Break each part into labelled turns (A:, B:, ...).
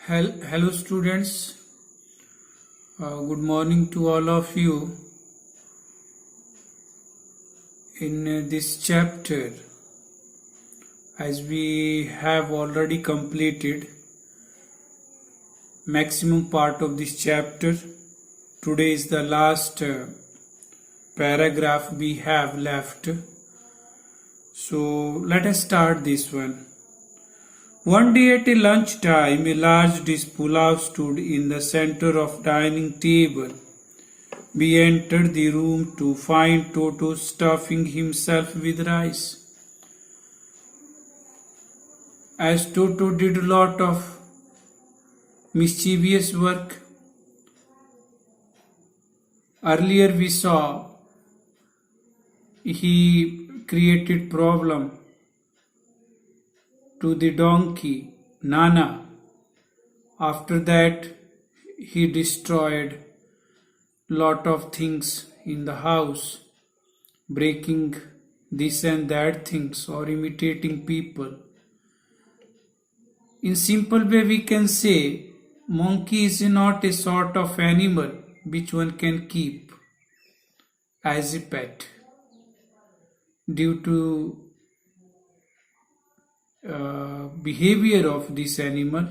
A: Hello, students. Good morning to all of you. In this chapter, as we have already completed maximum part of this chapter, today is the last paragraph we have left. So let us start this one. One day at a lunchtime, a large dish pulao stood in the center of dining table. We entered the room to find Toto stuffing himself with rice. As Toto did a lot of mischievous work, earlier we saw he created problem to the donkey Nana. After that, he destroyed lot of things in the house, breaking this and that things or imitating people. In simple way we can say monkey is not a sort of animal which one can keep as a pet due to behavior of this animal,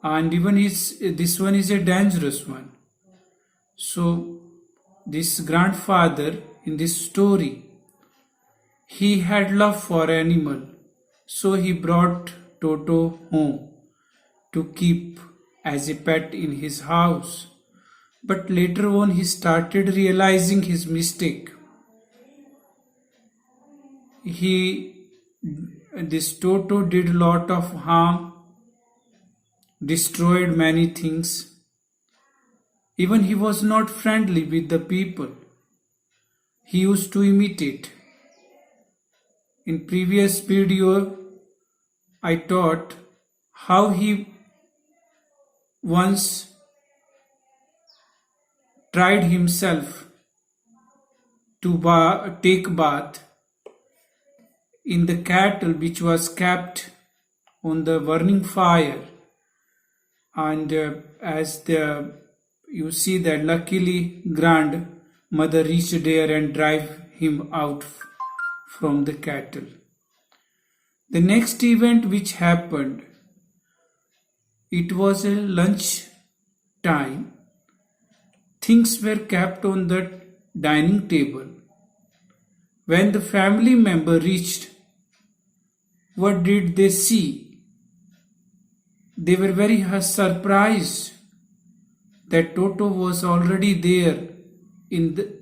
A: and even this one is a dangerous one. So this grandfather in this story, he had love for animal, so he brought Toto home to keep as a pet in his house. But later on he started realizing his mistake. This Toto did lot of harm, destroyed many things. Even he was not friendly with the people. He used to imitate. In previous video, I taught how he once tried himself to take bath in the kettle which was kept on the burning fire, and you see that luckily grandmother reached there and drive him out from the kettle. The next event which happened, it was a lunch time. Things were kept on the dining table. When the family member reached, what did they see? They were very surprised that Toto was already there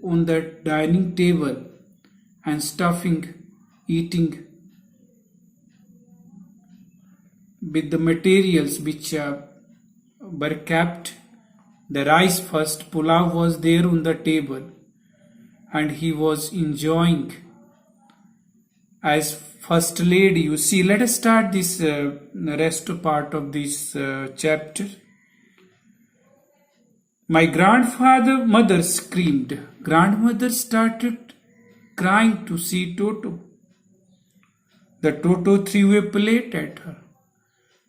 A: on the dining table and eating with the materials which were kept. The rice first, pulao was there on the table and he was enjoying as first lady. You see, let us start this rest part of this chapter. My mother screamed. Grandmother started crying to see Toto. The Toto threw a plate at her,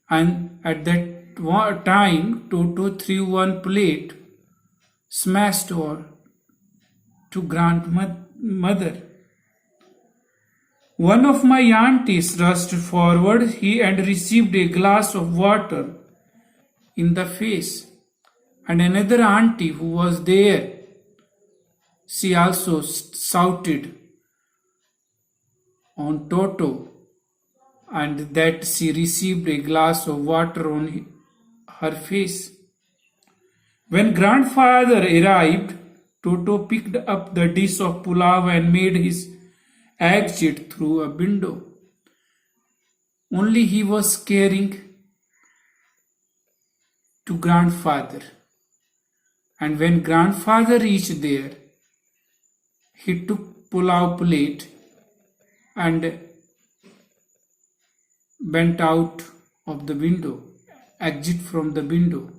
A: and at that time Toto threw one plate, smashed over to grandmother. One of my aunties rushed forward and received a glass of water in the face. And another auntie who was there, she also shouted on Toto, and that she received a glass of water on her face. When grandfather arrived, Toto picked up the dish of pulao and made his exit through a window. Only he was caring to grandfather. And when grandfather reached there, he took pulao plate and went out of the window, exit from the window,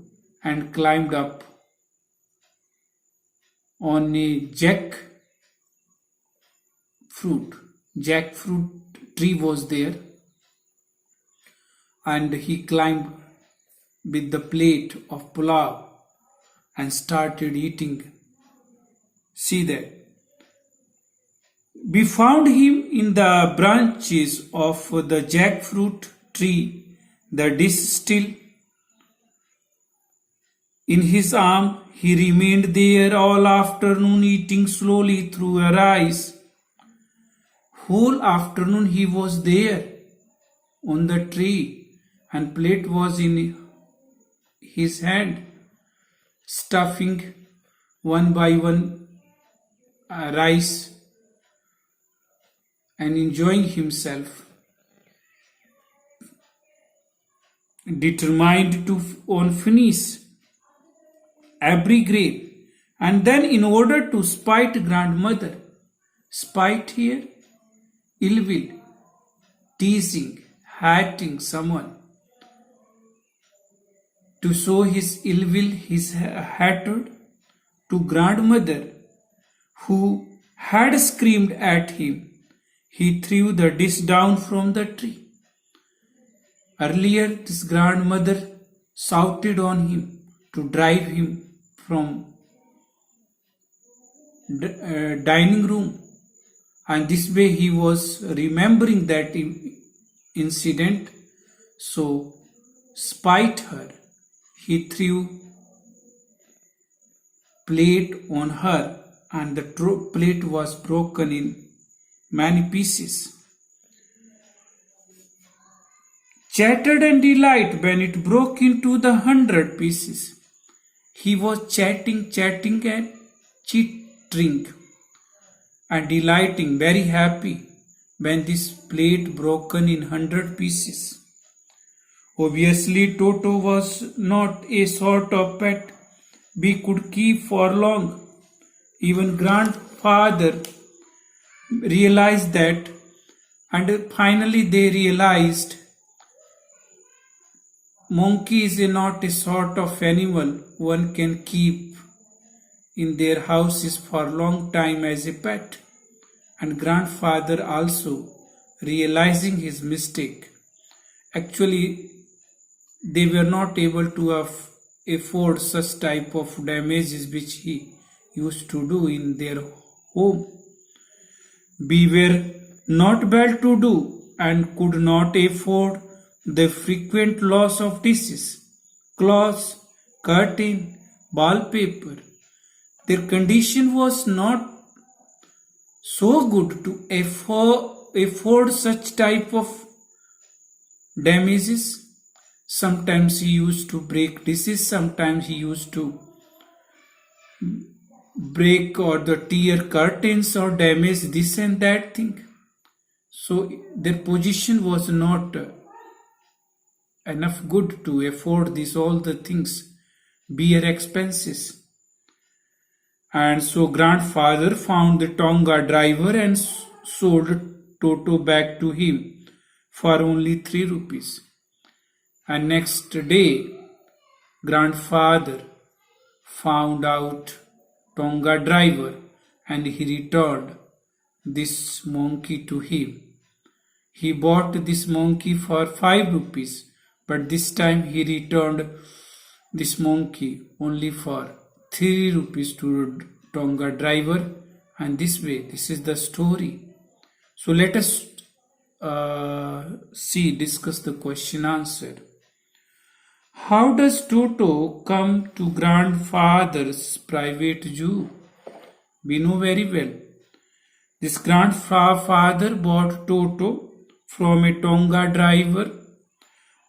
A: and climbed up on a jackfruit tree was there, and he climbed with the plate of pulao and started eating. See that. We found him in the branches of the jackfruit tree, the dish still in his arm. He remained there all afternoon, eating slowly through her eyes. Whole afternoon he was there on the tree, and plate was in his hand, stuffing one by one rice and enjoying himself, determined to finish every grape. And then, in order to spite grandmother, spite here, ill will, teasing, hating someone, to show his ill will, his hatred to grandmother, who had screamed at him, he threw the dish down from the tree. Earlier, this grandmother shouted on him to drive him from dining room, and this way he was remembering that incident. So, spite her, he threw plate on her, and the plate was broken in many pieces. Chattered and delight when it broke into the 100 pieces. He was chatting and chittering and delighting, very happy when this plate broken in 100 pieces. Obviously, Toto was not a sort of pet we could keep for long. Even grandfather realized that, and finally they realized monkey is not a sort of animal one can keep in their houses for a long time as a pet. And grandfather also realizing his mistake. Actually, they were not able to afford such type of damages which he used to do in their home. We were not well to do and could not afford the frequent loss of dishes, cloths, curtain, wallpaper. Their condition was not so good to afford such type of damages. Sometimes he used to break dishes, sometimes he used to break or the tear curtains or damage this and that thing. So their position was not enough good to afford these all the things, bear expenses. And so grandfather found the Tonga driver and sold Toto back to him for only 3 rupees. And next day, grandfather found out Tonga driver and he returned this monkey to him. He bought this monkey for 5 rupees, but this time he returned this monkey only for 3 rupees to Tonga driver, and this way, this is the story. So let us discuss the question answer. How does Toto come to grandfather's private zoo? We know very well. This grandfather bought Toto from a Tonga driver.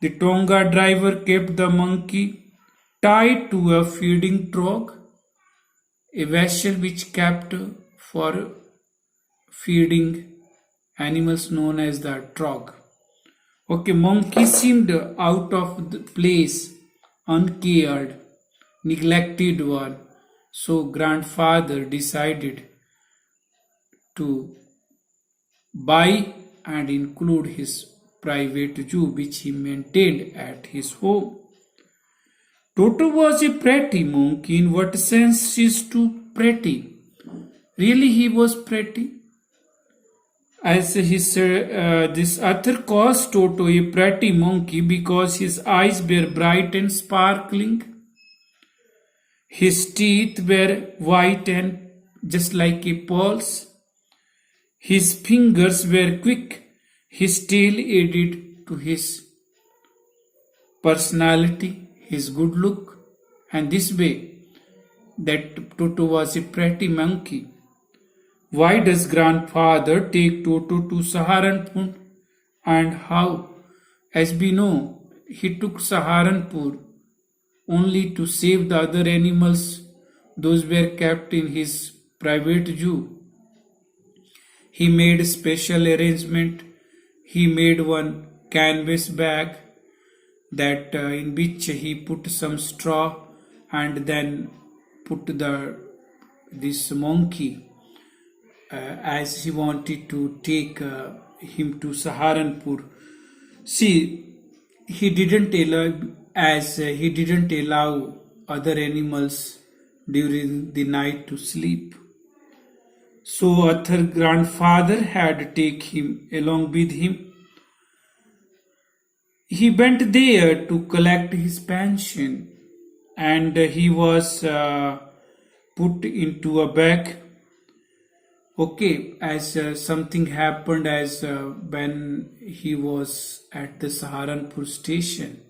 A: The Tonga driver kept the monkey tied to a feeding trough, a vessel which kept for feeding animals known as the trough. Okay, monkey seemed out of the place, uncared, neglected one. So grandfather decided to buy and include his private zoo which he maintained at his home. Toto was a pretty monkey. In what sense is to pretty? Really he was pretty? As he said, this author calls Toto a pretty monkey because his eyes were bright and sparkling, his teeth were white and just like a pearls, his fingers were quick, his tail added to his personality, his good look, and this way that Toto was a pretty monkey. Why does grandfather take Toto to Saharanpur and how? As we know, he took Saharanpur only to save the other animals, those were kept in his private zoo. He made a special arrangement. He made one canvas bag that in which he put some straw and then put this monkey as he wanted to take him to Saharanpur. See, he didn't allow other animals during the night to sleep. So Arthur grandfather had to take him along with him. He went there to collect his pension and he was put into a bag. Okay, as something happened as when he was at the Saharanpur station,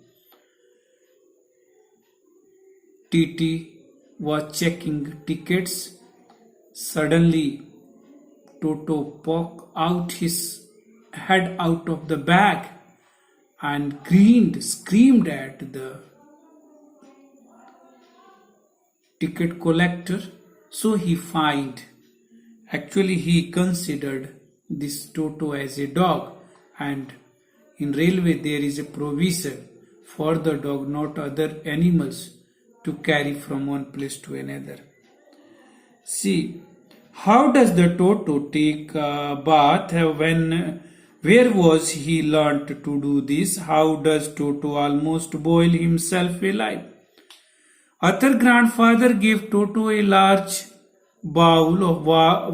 A: TT was checking tickets. Suddenly, Toto poked out his head out of the bag and screamed at the ticket collector. So he fined. Actually, he considered this Toto as a dog, and in railway there is a provision for the dog, not other animals, to carry from one place to another. See, how does the Toto take a bath? Where was he learnt to do this? How does Toto almost boil himself alive? Other grandfather gave Toto a large bowl of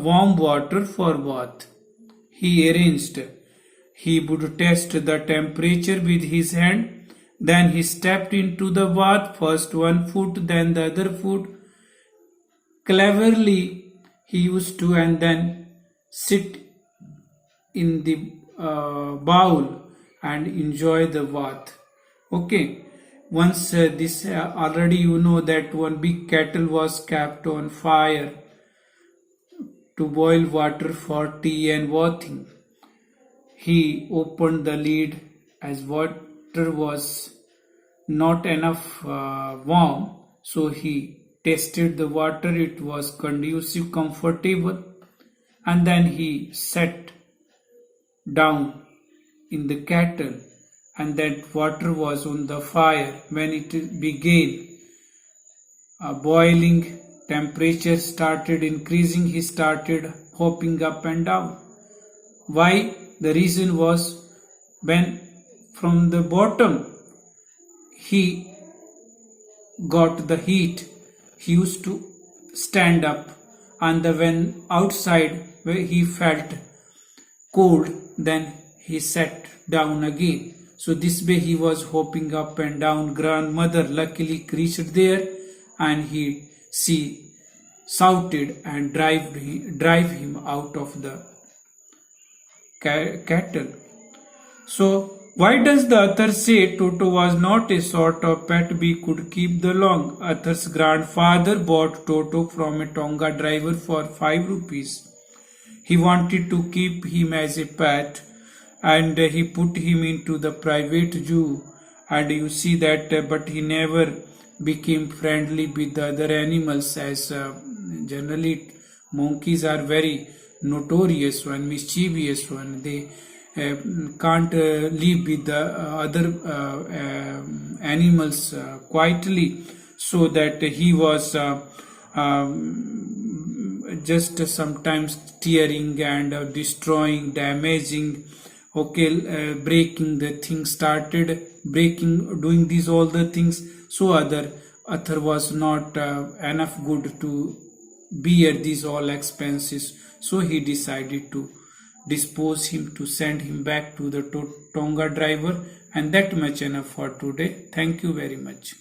A: warm water for bath. He arranged. He would test the temperature with his hand. Then he stepped into the bath, first one foot, then the other foot. Cleverly, he used to and then sit in the bowl and enjoy the bath. Okay. Once this already you know that one big kettle was kept on fire to boil water for tea and bathing. He opened the lid as water was not enough warm, so he tasted the water. It was conducive, comfortable, and then he sat down in the kettle, and that water was on the fire. When it began boiling, temperature started increasing. He started hopping up and down. Why? The reason was when from the bottom he got the heat, he used to stand up, and when outside where he felt cold, then he sat down again. So this way he was hopping up and down. Grandmother luckily reached there, and she shouted and drive him out of the kettle. So why does the author say Toto was not a sort of pet we could keep the long? Author's grandfather bought Toto from a Tonga driver for 5 rupees. He wanted to keep him as a pet, and he put him into the private zoo, and you see that but he never became friendly with the other animals, as generally monkeys are very notorious one, mischievous one. They can't live with the other animals quietly, so that he was just sometimes tearing and destroying, damaging, breaking the things, started breaking, doing these all the things. So Arthur was not enough good to bear these all expenses, so he decided to dispose him to send him back to the Tonga driver, and that much enough for today. Thank you very much.